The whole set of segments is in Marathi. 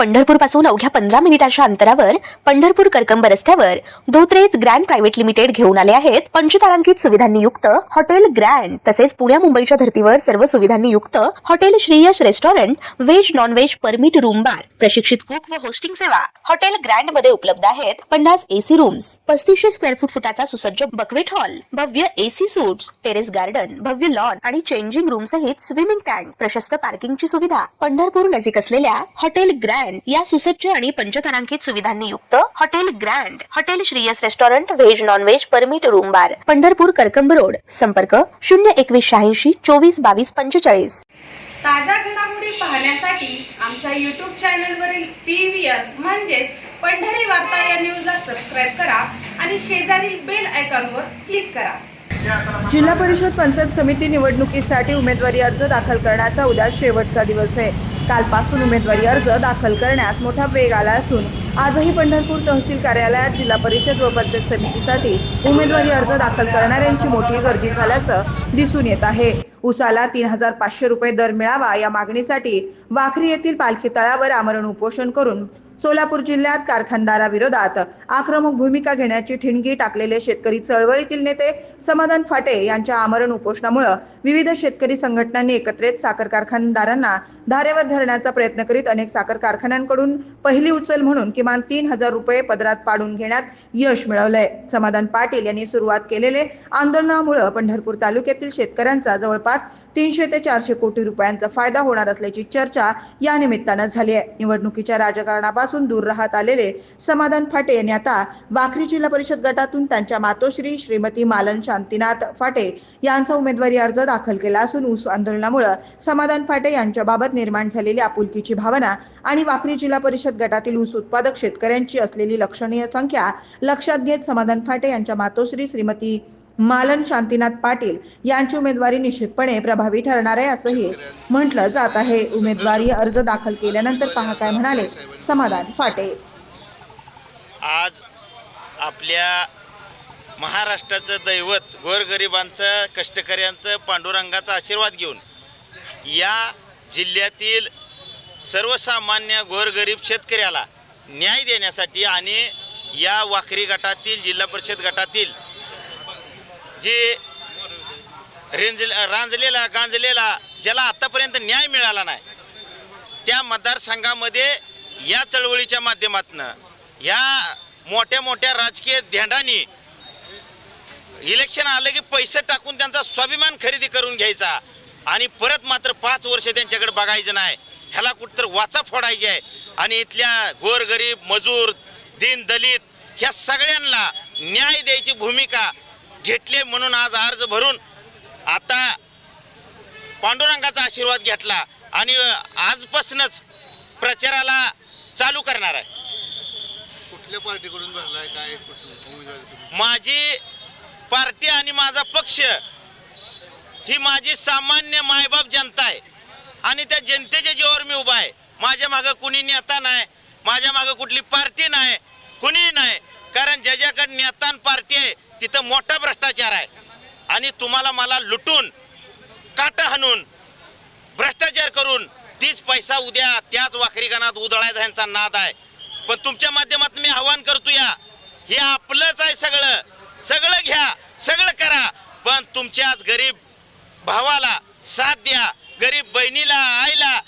पंढरपूर पासून अवघ्या 15 मिनिटांच्या अंतरावर पंढरपूर करकंब रस्त्यावर धोत्रेज ग्रँड प्रायव्हेट लिमिटेड घेऊन आले आहेत पंचतारांकित सुविधांनी युक्त हॉटेल ग्रँड। तसेच पुण्या मुंबईच्या धर्तीवर सर्व सुविधांनी युक्त hotel Shriyash restaurant, veg non veg permit room bar, प्रशिक्षित कुक व होस्टिंग सेवा हॉटेल ग्रँड मध्ये उपलब्ध आहेत। 50 एसी रूम्स, 3500 स्क्वेअर फुटाचा सुसज्ज बकवेट हॉल, भव्य एसी सूट्स, टेरेस गार्डन, भव्य लॉन आणि चेंजिंग रूम सहित स्विमिंग टँक, प्रशस्त पार्किंगची सुविधा। पंढरपूर नजीक असलेल्या हॉटेल ग्रँड या सुसज्ज आणि पंचतारांकित सुविधांनी युक्त hotel grand, hotel Shriyas restaurant, veg non veg permit room बार, पंढरपूर करकंब रोड। संपर्क 02186 24 22 45। ताज्या घडामोडी पाहण्यासाठी आमच्या YouTube चॅनलवरील PVR म्हणजेच पंढरी वार्ता या न्यूजला सबस्क्राइब करा आणि शेजारील बेल आयकॉनवर क्लिक करा। जिल्हा परिषद पंचायत समिती निवडणुकीसाठी उमेदवारी अर्ज दाखल करण्याचा उद्या शेवटचा दिवस आहे। कालपासून उमेदवारी अर्ज दाखल करण्यास मोठा वेग आला असून आजही पंढरपूर तहसील कार्यालयात जिल्हा परिषद व पंचायत समितीसाठी उमेदवारी अर्ज दाखल करणाऱ्यांची मोठी गर्दी झाल्याचं दिसून येत आहे। उसाला 3500 रुपये दर मिळावा या मागणीसाठी वाखरी येथील पालखी तळावर आमरण उपोषण करून सोलापूर जिल्ह्यात कारखानदाराविरोधात आक्रमक भूमिका घेण्याची ठिणगी टाकलेले शेतकरी चळवळीतील नेते समाधान फाटे यांच्या आमरण उपोषणामुळे विविध शेतकरी संघटनांनी एकत्रित साखर कारखानदारांना धारेवर धरण्याचा प्रयत्न करीत अनेक साखर कारखान्यांकडून पहिली उचल म्हणून किमान 3000 रुपये पदरात पाडून घेण्यात यश मिळवलंय। समाधान पाटील यांनी सुरुवात केलेले आंदोलनामुळे पंढरपूर तालुक्यातील शेतकऱ्यांचा जवळपास 300 ते 400 कोटी रुपयांचा फायदा होणार असल्याची चर्चा या निमित्तानं झाली आहे। निवडणुकीच्या राजकारणापासून दूर राहत आलेले समाधान फाटे यांनी आता वाखरी जिल्हा परिषद गटातून त्यांच्या मातोश्री श्रीमती मालन शांतीनाथ फाटे यांचा उमेदवारी अर्ज दाखल केला असून ऊस आंदोलनामुळे समाधान फाटे यांच्याबाबत निर्माण झालेली आपुलकीची भावना आणि वाखरी जिल्हा परिषद गटातील ऊस उत्पादक शेतकऱ्यांची असलेली लक्षणीय संख्या लक्षात घेत समाधान फाटे यांच्या मातोश्री श्रीमती मालन शांतीनाथ पाटील यांची उमेदवारी निश्चितपणे प्रभावी ठरणार आहे असंही म्हटलं जात आहे। उमेदवारी अर्ज दाखल केल्यानंतर पहा काय म्हणाले समाधान फाटे। आज आपल्या महाराष्ट्राचं दैवत गोरगरिबांचं, कष्टकऱ्यांचं, पांडुरंगाचा आशीर्वाद घेऊन या जिल्ह्यातील सर्वसामान्य गोरगरीब शेतकऱ्याला न्याय देण्यासाठी आणि या वाखरी गटातील, जिल्हा परिषद गटातील जे रांजलेला गांजलेला ज्याला आतापर्यंत न्याय मिळाला नाही त्या मतदारसंघामध्ये या चळवळीच्या माध्यमातून या मोठ्या मोठ्या राजकीय धेंडांनी इलेक्शन आलं की पैसे टाकून त्यांचा स्वाभिमान खरेदी करून घ्यायचा आणि परत मात्र 5 वर्ष त्यांच्याकडे बघायचं नाही, ह्याला कुठतर वाचा फोडायची आहे आणि इथल्या गोरगरीब, मजूर, दीन दलित ह्या सगळ्यांना न्याय द्यायची भूमिका घेतले म्हणून आज अर्ज भरून आता पांडुरंगाचा आशीर्वाद घेतला आणि आजपासूनच प्रचाराला चालू करणार आहे। कुठल्या पार्टीकडून भरलाय, काय उमेदवारी? माझी पार्टी आणि माझा पक्ष ही माझी सामान्य मायबाप जनता आहे आणि त्या जनतेच्या जीवावर मी उभा आहे। माझ्या मागं कुणी नेता नाही, माझ्या मागं कुठली पार्टी नाही, कुणी नाही, कारण ज्याच्याकडे नेता आणि पार्टी आहे तिथं मोठा भ्रष्टाचार आहे आणि तुम्हाला मला लुटून काटा हाणून भ्रष्टाचार करून तीच पैसा उद्या त्याच वाखरी गणात उधळायचा यांचा नाद आहे। पण तुमच्या माध्यमातून मी आवाहन करतो, या हे आपलंच आहे, सगळं सगळं घ्या, सगळं करा, पण तुमच्याच गरीब भावाला साथ द्या, गरीब बहिणीला, आईला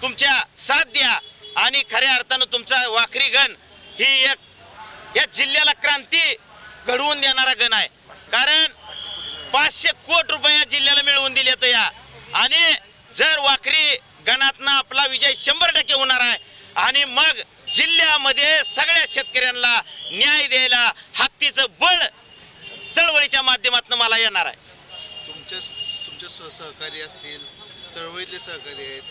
तुमच्या साथ द्या आणि खऱ्या अर्थानं तुमचा वाखरी गण ही एक या जिल्ह्याला क्रांती घडवून देणारा गण आहे। कारण 500 कोटी रुपये या जिल्ह्याला मिळवून दिले तर या आणि जर वाखरी गणातनं आपला विजय 100% होणार आहे आणि मग जिल्ह्यामध्ये सगळ्या शेतकऱ्यांना न्याय द्यायला हक्तीचं बळ चळवळीच्या माध्यमातून मला येणार आहे। तुमचे सहकारी असतील, चळवळीतले सहकारी आहेत,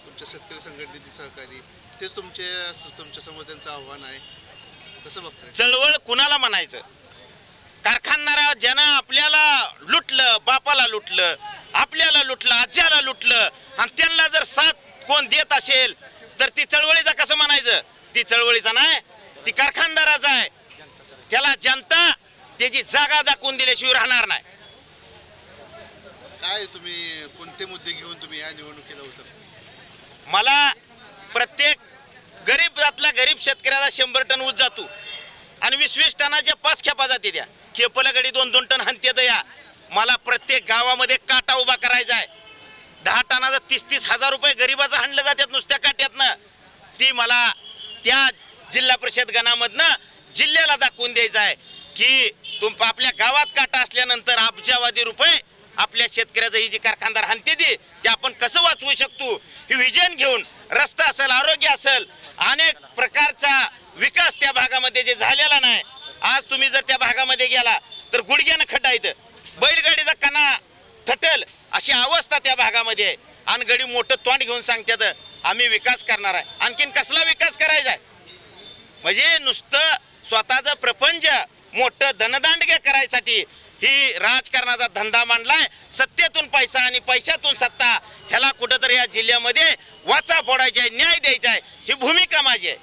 तुमच्या शेतकरी संघटनेतील सहकारी, तेच तुमच्या समोर त्यांचं आव्हान आहे, कसं बघताय? चळवळ कुणाला म्हणायचं? कारखानदारा ज्यानं आपल्याला लुटलं, बापाला लुटलं, आपल्याला लुटलं, आज्याला लुटलं आणि त्यांना जर साथ कोण देत असेल तर ती चळवळीचा कसं म्हणायचं? ती चळवळीचा नाही, ती कारखानदाराचा आहे। त्याला जनता त्याची जागा दाखवून दिल्याशिवाय राहणार नाही। काय तुम्ही कोणते मुद्दे घेऊन तुम्ही या निवडणुकीला उतरता? मला प्रत्येक गरीब कर्जतला गरीब शेतकऱ्याला 100 टन ऊस जातो आणि 20-20 टनाच्या 5 खेपा जाते त्या खेपला गडी 2-2 टन हाणते दया. मला प्रत्येक गावामध्ये काटा उभा करायचा आहे. 10 टनाचा 30-30 हजार रुपये गरीबाचं हाणलं जातात नुसत्या काट्यातनं. ती मला त्या जिल्हा परिषद गणामधनं जिल्ह्याला दाखवून द्यायचं आहे की आपल्या गावात काटा असल्यानंतर अब्जावधी रुपये आपल्या शेतकऱ्याचं ही जी कारखानदार हाणते ते आपण कसं वाचवू शकतो हे विजन घेऊन रस्ता असेल, आरोग्य असेल, अनेक प्रकारचा विकास त्या भागामध्ये जे झालेला नाही. आज तुम्ही जर त्या भागामध्ये गेला तर गुडघ्यानं खड्डा येतं, बैलगाडीचा कणा थटल अशी अवस्था त्या भागामध्ये आहे. आणि गडी मोठं तोंड घेऊन सांगतात आम्ही विकास करणार आहे. आणखीन कसला विकास करायचा आहे? म्हणजे नुसतं स्वतःचं प्रपंच मोठं धनदांडगे करायसाठी ही राजकारणाचा धंदा मांडलाय. सत्तेतून पैसा आणि पैशातून सत्ता, ह्याला कुठंतरी या जिल्ह्यामध्ये वाचा फोडायचा आहे, न्याय द्यायचा आहे, ही भूमिका माझी आहे.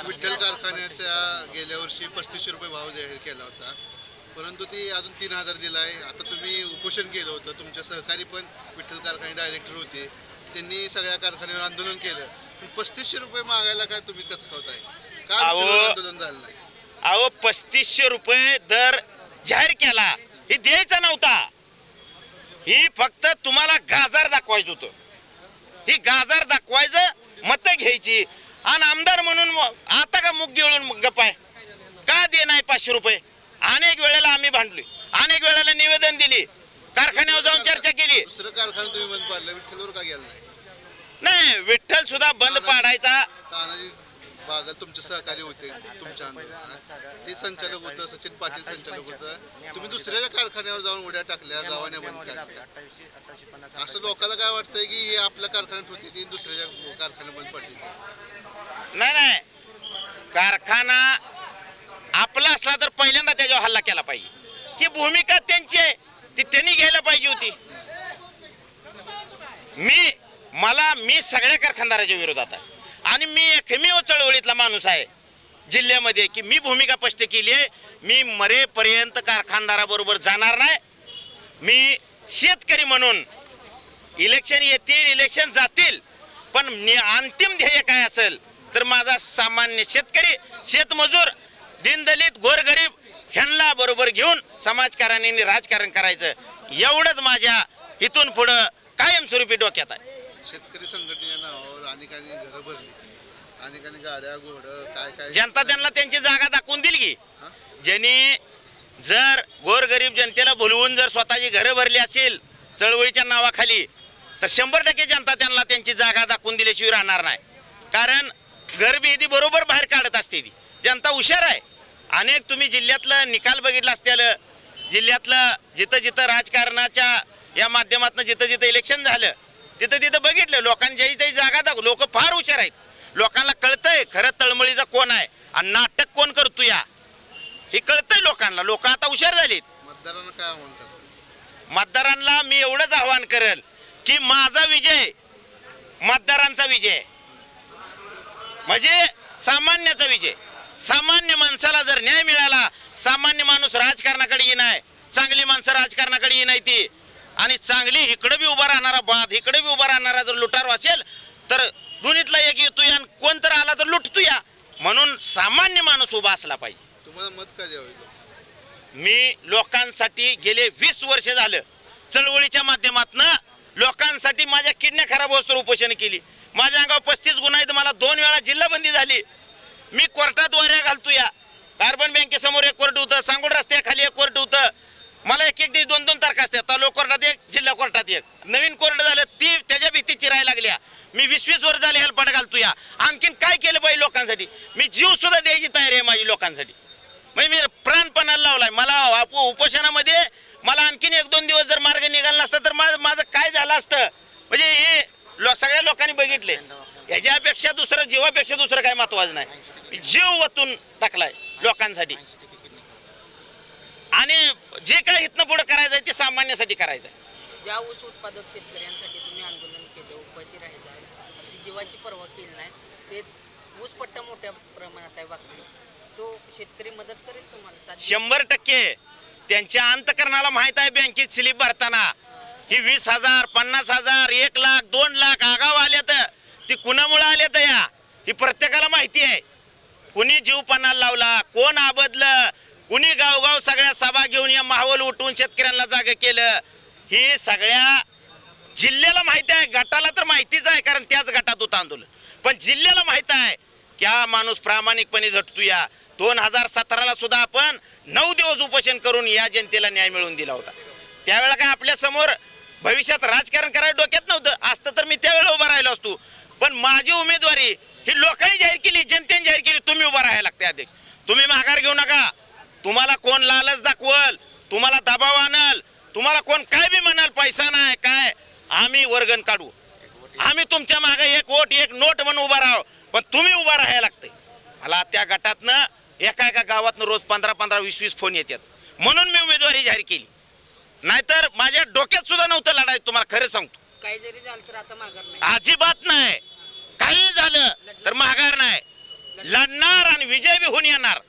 विठ्ठल कारखान्याच्या गेल्या वर्षी 3500 रुपये भाव जाहीर केला होता, परंतु ती अजून 3000 दिला आहे. आता तुम्ही उपोषण केलं होतं, तुमच्या सहकारी पण विठ्ठल कारखाने डायरेक्टर होते, त्यांनी सगळ्या कारखान्यावर आंदोलन केलं. पण 3500 रुपये मागायला काय तुम्ही कचकावताय? का आंदोलन झालं नाही? अहो 3500 रुपये दर जाहीर केला, ही द्यायचा नव्हता. ही फक्त तुम्हाला गाजार दाखवायचं होतं. ही गाजार दाखवायचं, मतं घ्यायची आणि आमदार म्हणून आता का मुग गिळून गपाय का दे नाही 500 रुपये? अनेक वेळेला आम्ही भांडलोय, अनेक वेळेला निवेदन दिली, कारखान्यावर जाऊन चर्चा केली. दुसरं कारखाना तुम्ही बंद पाडलं, विठ्ठलवर का गेला नाही? नाही, विठ्ठल सुद्धा बंद पाडायचा. तानाजी बागल तुमचे सहकारी होते तुमच्या आंदोलनात, ते संचालक होतं, सचिन पाटील संचालक होतं. तुम्ही दुसऱ्याच्या कारखान्यावर जाऊन उड्या टाकल्या, गावाने बंद काढल्या. असं लोकांना काय वाटतंय की हे आपल्या कारखान्यात होती ती दुसऱ्याच्या कारखान्यात बंद पडली? नाही, कारखाना आपला असला तर पहिल्यांदा त्याच्यावर हल्ला केला पाहिजे. ही भूमिका त्यांची आहे, ती त्यांनी घ्यायला पाहिजे होती. मी सगळ्या कारखानदाराच्या विरोधात आहे आणि मी एकमेव चळवळीतला माणूस आहे जिल्ह्यामध्ये की मी भूमिका स्पष्ट केली आहे. मी मरेपर्यंत कारखानदाराबरोबर जाणार नाही. मी शेतकरी म्हणून इलेक्शन येतील, इलेक्शन जातील, पण अंतिम ध्येय काय असेल तर माझा सामान्य शेतकरी, शेतमजूर, दीनदलित, गोरगरीब ह्यांना बरोबर घेऊन समाजकारणाने राजकारण करायचं, एवढंच माझ्या इथून पुढं कायमस्वरूपी डोक्यात आहे. शेतकरी संघटनेच्या नावावर अनेकांनी घरं भरली, अनेकांनी गाड्या घोडं काय काय, जनता त्यांना त्यांची जागा दाखवून दिली की ज्यांनी जर गोरगरीब जनतेला भुलवून जर स्वतःची घरं भरली असेल चळवळीच्या नावाखाली तर 100% जनता त्यांना त्यांची जागा दाखवून दिल्याशिवाय राहणार नाही. कारण घरबेदी बरोबर बाहेर काढत असते ती जनता हुशार आहे. अनेक तुम्ही जिल्ह्यातलं निकाल बघितला असतील, जिल्ह्यातलं जिथं जिथं राजकारणाच्या या माध्यमातून जिथं जिथं इलेक्शन झालं तिथं तिथं बघितलं लोकांनी ज्याही त्याही जागा दाखव. लोक फार हुशार आहेत, लोकांना कळतंय खरं तळमळीचा कोण आहे आणि नाटक कोण करतो या हे कळतंय लोकांना. लोक आता हुशार झालीत. मतदारांना काय आव्हान करतात? मतदारांना मी एवढंच आवाहन करेल की माझा विजय मतदारांचा विजय म्हणजे सामान्याचा विजय. सामान्य माणसाला जर न्याय मिळाला, सामान्य माणूस राजकारणाकडे येणार, चांगली माणसं राजकारणाकडे येणार ती आणि चांगली इकडे बी उभा राहणारा बाद, इकडे बी उभा राहणारा जर लुटारू असेल तर दोन्हीतला एक येतो या, कोण तर आला तर लुटतो या. म्हणून सामान्य माणूस उभा असला पाहिजे. तुम्हाला मत का द्यावं? मी लोकांसाठी गेले 20 वर्ष झालं चळवळीच्या माध्यमातून लोकांसाठी माझ्या किडन्या खराब होस्तोर उपोषण केली. माझ्या अंगावर 35 गुन्हा आहेत, मला 2 वेळा जिल्हाबंदी झाली. मी कोर्टात वाऱ्या घालतो या. कार्बन बँकेसमोर एक कोर्ट होतं, सांगोड रस्त्याखाली एक कोर्ट होतं. मला एक दिवस 2-2 तारखा असतात, तालुका कोर्टात एक, जिल्हा कोर्टात एक. नवीन कोर्ट झालं ती त्याच्या भीती चिरायला लागल्या. मी 20-20 वर्ष झाले हेलपाट घालतो या. आणखीन काय केलं पाहिजे लोकांसाठी? मी जीव सुद्धा द्यायची तयारी आहे माझी लोकांसाठी. म्हणजे मी प्राणपणाला लावलाय. मला उपोषणामध्ये मला आणखीन 1-2 दिवस जर मार्ग निघाला नसता तर माझं काय झालं असतं. म्हणजे हे सगळ्या लोकांनी बघितले. ह्याच्यापेक्षा दुसरं, जीवापेक्षा दुसरं काय महत्वाचं नाही. मी जीव वतून टाकलाय लोकांसाठी आणि जे काय इथनं पुढे करायचं आहे ते सामान्यासाठी करायचं आहे. ज्या ऊस उत्पादक शेतकऱ्यांसाठी तुम्ही आंदोलन केलं, उपाशी राहिला, आपली जीवाची पर्वा केली नाही, तेच ऊस पट्टा मोठ्या प्रमाणात आहे बाकी, तो शेतकरी मदत करेल तुम्हाला 100%. त्यांच्या अंतकरणाला माहित आहे बँकेत स्लिप भरताना ही 20,000, 50,000, 1 लाख, 2 लाख आगाव आल्यात ती कुणामुळे आल्यात या ही प्रत्येकाला माहिती आहे. कुणी जीव पणाला लावला, कोण आबदलं, कुणी गावगाव सगळ्या सभा घेऊन या माहोल उठवून शेतकऱ्यांना जागे केलं, ही सगळ्या जिल्ह्याला माहिती आहे. गटाला तर माहितीच आहे, कारण त्याच गटात होतं आंदोलन. पण जिल्ह्याला माहित आहे की हा माणूस प्रामाणिकपणे झटतोया. 2017ला सुद्धा आपण 9 दिवस उपोषण करून या जनतेला न्याय मिळवून दिला होता. त्यावेळेला काय आपल्या समोर भविष्यात राजकारण करायला डोक्यात नव्हतं. असतं तर मी त्यावेळेला उभा राहिलो असतो. पण माझी उमेदवारी ही लोकांनी जाहीर केली, जनतेने जाहीर केली. तुम्ही उभा राहायला लागते अध्यक्ष. तुम्ही माघार घेऊ नका. तुम्हाला कोण लालच दाखवल, तुम्हाला दबाव आणल, तुम्हाला कोण काय बी म्हणाल, पैसा नाही काय, आम्ही वर्गण काढू. आम्ही तुमच्या मागे एक वोट एक नोट म्हणून उभा राहू. पण तुम्ही उभा राहायला लागते. मला त्या गटातनं एका गावातनं रोज 15-15, 20-20 फोन येतात. म्हणून मी उमेदवारी जाहीर केली. नाहीतर माझ्या डोक्यात सुद्धा नव्हतं लढायचं. तुम्हाला खरं सांगतो, काही जरी झालं तर आता माघार नाही. अजिबात नाही. काही झालं तर माघार नाही. लढणार आणि विजय बी होऊन येणार.